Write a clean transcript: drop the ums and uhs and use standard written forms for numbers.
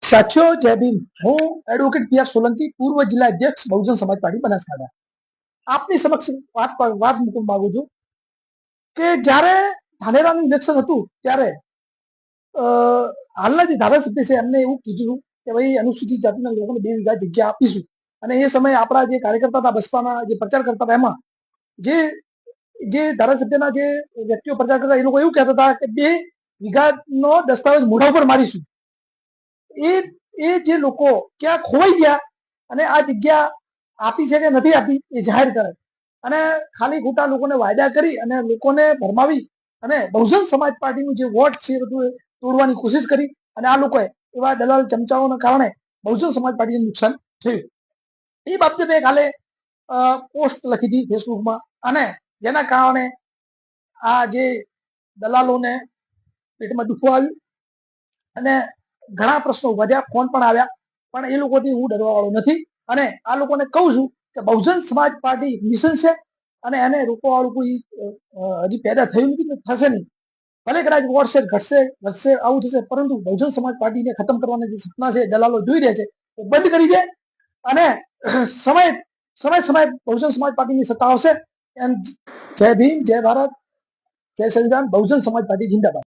સાથીઓ જય ભીમ. હું એડવોકેટ પી આર સોલંકી, પૂર્વ જિલ્લા અધ્યક્ષ બહુજન સમાજ પાર્ટી બનાસકાંઠા. આપની સમક્ષ વાત મૂકવા માંગુ છું કે જ્યારે ધાનેરાનું ઇલેક્શન હતું ત્યારે હાલના જે ધારાસભ્ય છે એમને એવું કીધું કે ભાઈ અનુસૂચિત જાતિના લોકોને 2 વીઘા જગ્યા આપીશું. અને એ સમયે આપણા જે કાર્યકર્તા હતા, બસપાના જે પ્રચાર કરતા હતા, એમાં જે ધારાસભ્યના જે વ્યક્તિઓ પ્રચાર કરતા એ લોકો એવું કહેતા હતા કે 2 વીઘાનો દસ્તાવેજ મોઢા ઉપર મારીશું. એ જે લોકો ક્યાં ખોવાઈ ગયા અને આ જગ્યા આપી છે કે નથી આપી એ જાહેર કરે અને ખાલી ખોટા લોકોને વાયદા કરી અને લોકોને ભરમાવી અને બહુજન સમાજ પાર્ટીનું જે વોટ છે એ બધું તોડવાની કોશિશ કરી અને આ લોકોએ એવા દલાલ ચમચાઓના કારણે બહુજન સમાજ પાર્ટીને નુકસાન થયું. એ બાબતે મેં કાલે પોસ્ટ લખી હતી ફેસબુકમાં અને જેના કારણે આ જે દલાલોને પેટમાં દુખવા આવ્યું અને ઘણા પ્રશ્નો ઉભા થયા, ફોન પણ આવ્યા, પણ એ લોકોથી હું ડરવા વાળો નથી. અને આ લોકોને કહું છું કે બહુજન સમાજ પાર્ટી મિશન છે અને એને રોકવા વાળું કોઈ હજી પેદા થયું નથી, થશે નહીં. ભલે કદાચ વોટ શેર ઘટશે આવું થશે, પરંતુ બહુજન સમાજ પાર્ટીને ખતમ કરવાના જે સપના છે દલાલો જોઈ રહ્યા છે એ બંધ કરી દે અને સમય બહુજન સમાજ પાર્ટીની સત્તા આવશે. જય ભીમ, જય ભારત, જય સંવિધાન. બહુજન સમાજ પાર્ટી જિંદાબાદ.